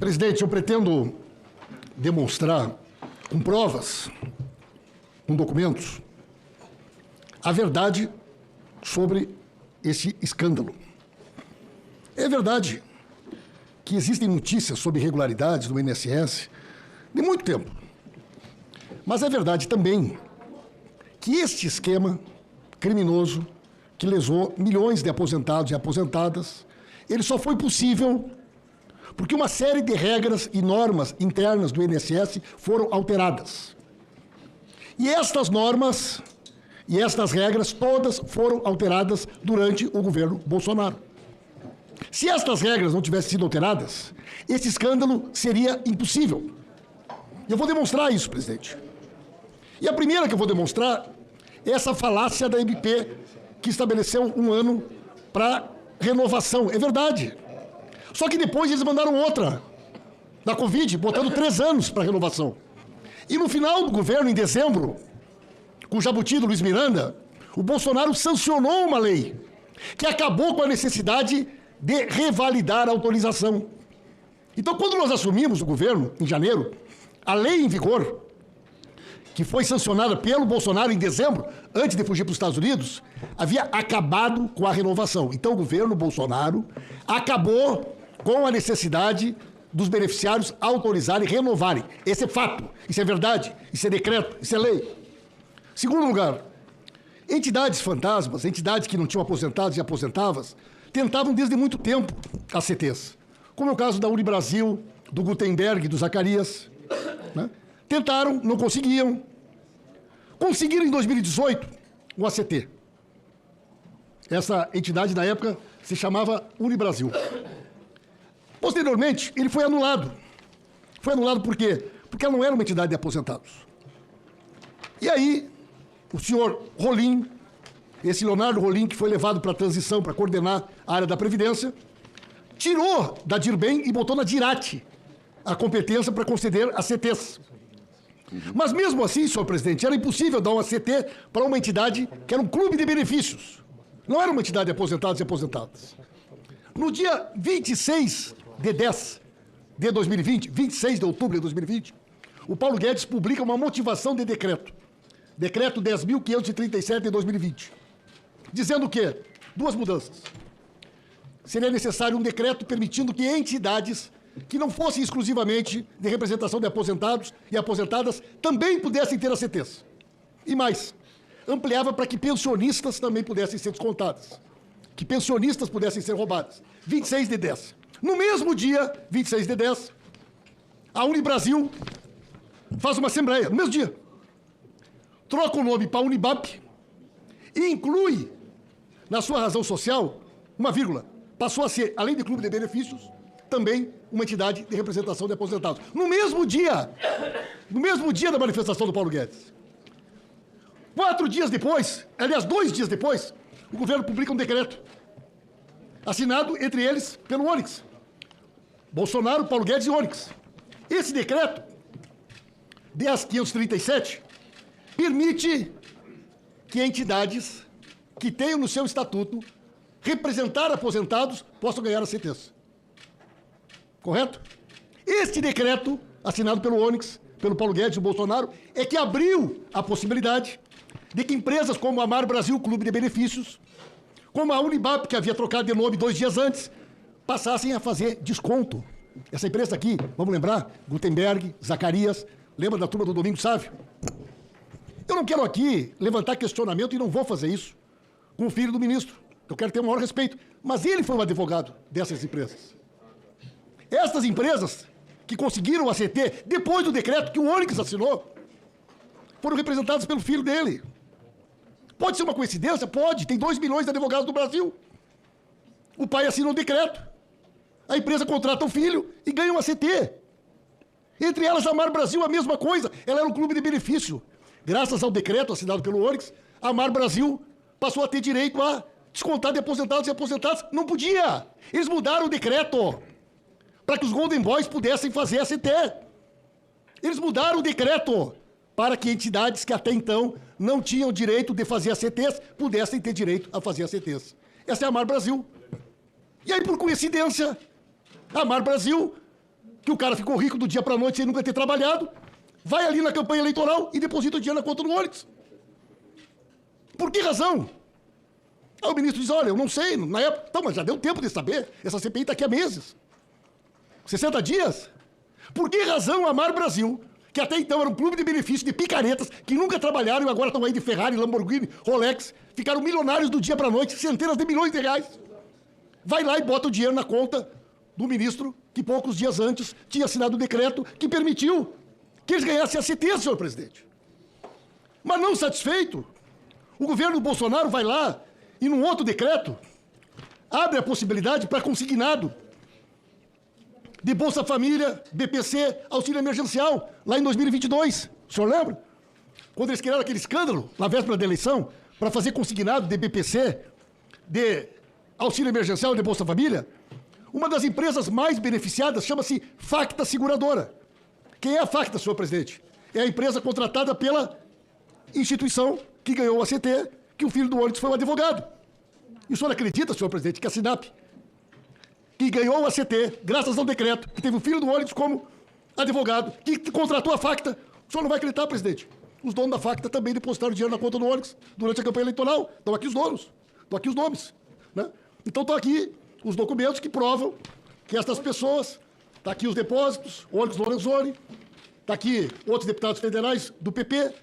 Presidente, eu pretendo demonstrar com provas, com documentos, a verdade sobre esse escândalo. É verdade que existem notícias sobre irregularidades no INSS de muito tempo. Mas é verdade também que este esquema criminoso que lesou milhões de aposentados e aposentadas, ele só foi possível porque uma série de regras e normas internas do INSS foram alteradas. E estas normas e estas regras todas foram alteradas durante o governo Bolsonaro. Se estas regras não tivessem sido alteradas, esse escândalo seria impossível. E eu vou demonstrar isso, presidente. E a primeira que eu vou demonstrar é essa falácia da MP que estabeleceu 1 ano para renovação. É verdade. Só que depois eles mandaram outra da Covid, botando 3 anos para renovação. E no final do governo, em dezembro, com o jabuti do Luiz Miranda, o Bolsonaro sancionou uma lei que acabou com a necessidade de revalidar a autorização. Então, quando nós assumimos o governo, em janeiro, a lei em vigor, que foi sancionada pelo Bolsonaro em dezembro, antes de fugir para os Estados Unidos, havia acabado com a renovação. Então, o governo Bolsonaro acabou com a necessidade dos beneficiários autorizarem e renovarem. Esse é fato, isso é verdade, isso é decreto, isso é lei. Segundo lugar, entidades fantasmas, entidades que não tinham aposentados e aposentadas, tentavam desde muito tempo as CTs, como é o caso da Unibrasil, do Gutenberg, do Zacarias, né? Tentaram, não conseguiam. Conseguiram em 2018 o ACT. Essa entidade, na época, se chamava Unibrasil. Posteriormente, ele foi anulado. Foi anulado por quê? Porque ela não era uma entidade de aposentados. E aí, o senhor Rolim, esse Leonardo Rolim, que foi levado para a transição, para coordenar a área da Previdência, tirou da Dirbem e botou na Dirate a competência para conceder as CTs. Mas mesmo assim, senhor presidente, era impossível dar uma CT para uma entidade que era um clube de benefícios. Não era uma entidade de aposentados e aposentadas. No dia 26 de 10 de 2020, 26 de outubro de 2020, o Paulo Guedes publica uma motivação de decreto. Decreto 10.537 de 2020. Dizendo o quê? 2 mudanças. Seria necessário um decreto permitindo que entidades que não fossem exclusivamente de representação de aposentados e aposentadas também pudessem ter as CTs. E mais, ampliava para que pensionistas também pudessem ser descontadas. Que pensionistas pudessem ser roubadas. 26 de 10. No mesmo dia, 26 de 10, a Unibrasil faz uma assembleia, no mesmo dia. Troca o nome para Unibap e inclui, na sua razão social, uma vírgula. Passou a ser, além de clube de benefícios, também uma entidade de representação de aposentados. No mesmo dia da manifestação do Paulo Guedes. 4 dias depois, aliás, 2 dias depois, o governo publica um decreto, assinado entre eles pelo Onyx. Bolsonaro, Paulo Guedes e Onyx. Esse decreto, 10.537, permite que entidades que tenham no seu estatuto representar aposentados possam ganhar as CTs. Correto? Este decreto, assinado pelo Onyx, pelo Paulo Guedes e o Bolsonaro, é que abriu a possibilidade de que empresas como a Mar Brasil Clube de Benefícios, como a Unibap, que havia trocado de nome 2 dias antes, passassem a fazer desconto. Essa empresa aqui, vamos lembrar, Gutenberg, Zacarias, lembra da turma do Domingo Sávio? Eu não quero aqui levantar questionamento e não vou fazer isso com o filho do ministro. Eu quero ter o maior respeito. Mas ele foi o advogado dessas empresas. Estas empresas que conseguiram a CT depois do decreto que o Onyx assinou, foram representadas pelo filho dele. Pode ser uma coincidência? Pode. Tem 2 milhões de advogados do Brasil. O pai assina um decreto. A empresa contrata o filho e ganha uma CT. Entre elas, a Mar Brasil, a mesma coisa. Ela era um clube de benefício. Graças ao decreto assinado pelo Onyx, a Mar Brasil passou a ter direito a descontar de aposentados e aposentadas. Não podia. Eles mudaram o decreto para que os Golden Boys pudessem fazer a CT. Eles mudaram o decreto para que entidades que até então não tinham direito de fazer as CTs pudessem ter direito a fazer as CTs. Essa é a Mar Brasil. E aí, por coincidência, a Mar Brasil que o cara ficou rico do dia para a noite sem nunca ter trabalhado, vai ali na campanha eleitoral e deposita o dinheiro na conta do Onix. Por que razão? Aí o ministro diz, olha, eu não sei, na época... Então, mas já deu tempo de saber. Essa CPI está aqui há meses. 60 dias. Por que razão a Mar Brasil, que até então era um clube de benefício de picaretas, que nunca trabalharam e agora estão aí de Ferrari, Lamborghini, Rolex, ficaram milionários do dia para a noite, centenas de milhões de reais, vai lá e bota o dinheiro na conta do ministro, que poucos dias antes tinha assinado o decreto que permitiu que eles ganhassem a CT, senhor presidente. Mas não satisfeito, o governo Bolsonaro vai lá e, num outro decreto, abre a possibilidade para consignado de Bolsa Família, BPC, auxílio emergencial, lá em 2022. O senhor lembra? Quando eles criaram aquele escândalo, na véspera da eleição, para fazer consignado de BPC, de auxílio emergencial de Bolsa Família, uma das empresas mais beneficiadas chama-se Facta Seguradora. Quem é a Facta, senhor presidente? É a empresa contratada pela instituição que ganhou o ACT, que o filho do Onix foi um advogado. E o senhor acredita, senhor presidente, que a Sinap, que ganhou o ACT, graças ao decreto, que teve o filho do Onix como advogado, que contratou a Facta, o senhor não vai acreditar, presidente? Os donos da Facta também depositaram dinheiro na conta do Onix durante a campanha eleitoral. Estão aqui os donos, estão aqui os nomes. Né? Então estão aqui os documentos que provam que estas pessoas, está aqui os depósitos, Onix Lorenzoni, está aqui outros deputados federais do PP,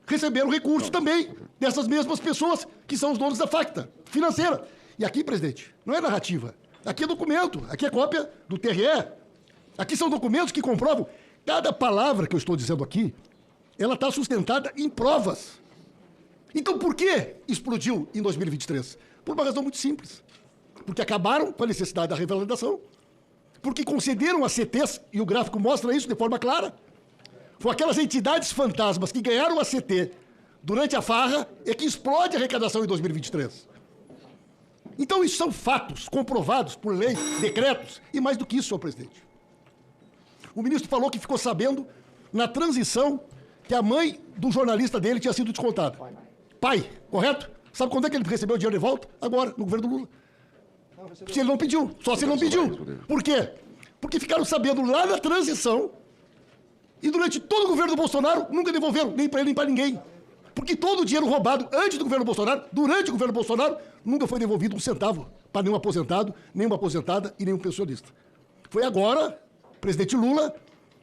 receberam recursos também dessas mesmas pessoas que são os donos da Facta financeira. E aqui, presidente, não é narrativa. Aqui é documento, aqui é cópia do TRE. Aqui são documentos que comprovam. Cada palavra que eu estou dizendo aqui, ela está sustentada em provas. Então, por que explodiu em 2023? Por uma razão muito simples. Porque acabaram com a necessidade da revalidação, porque concederam a CTs, e o gráfico mostra isso de forma clara. Foram aquelas entidades fantasmas que ganharam a CT durante a farra é que explode a arrecadação em 2023. Então, isso são fatos comprovados por lei, decretos, e mais do que isso, senhor presidente. O ministro falou que ficou sabendo, na transição, que a mãe do jornalista dele tinha sido descontada. Pai, correto? Sabe quando é que ele recebeu o dinheiro de volta? Agora, no governo do Lula. Se ele não pediu, só se ele não pediu. Por quê? Porque ficaram sabendo lá na transição e durante todo o governo do Bolsonaro nunca devolveram, nem para ele nem para ninguém. Porque todo o dinheiro roubado antes do governo Bolsonaro, durante o governo Bolsonaro, nunca foi devolvido um centavo para nenhum aposentado, nenhuma aposentada e nenhum pensionista. Foi agora, o presidente Lula,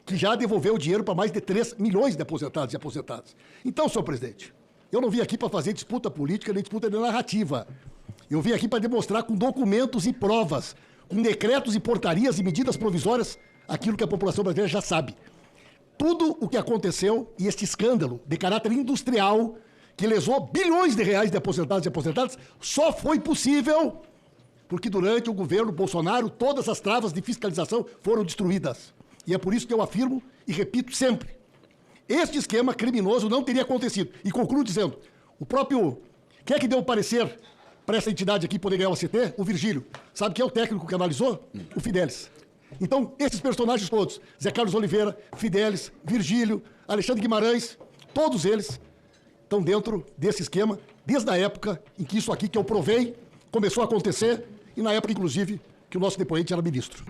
que já devolveu o dinheiro para mais de 3 milhões de aposentados e aposentadas. Então, senhor presidente, eu não vim aqui para fazer disputa política nem disputa de narrativa. Eu vim aqui para demonstrar com documentos e provas, com decretos e portarias e medidas provisórias, aquilo que a população brasileira já sabe. Tudo o que aconteceu e este escândalo de caráter industrial, que lesou bilhões de reais de aposentados e aposentadas, só foi possível porque durante o governo Bolsonaro todas as travas de fiscalização foram destruídas. E é por isso que eu afirmo e repito sempre, este esquema criminoso não teria acontecido. E concluo dizendo, o próprio... Quem é que deu o parecer para essa entidade aqui poder ganhar o ACT? O Virgílio. Sabe quem é o técnico que analisou? O Fidelis. Então, esses personagens todos, Zé Carlos Oliveira, Fidelis, Virgílio, Alexandre Guimarães, todos eles estão dentro desse esquema, desde a época em que isso aqui que eu provei começou a acontecer, e na época, inclusive, que o nosso depoente era ministro.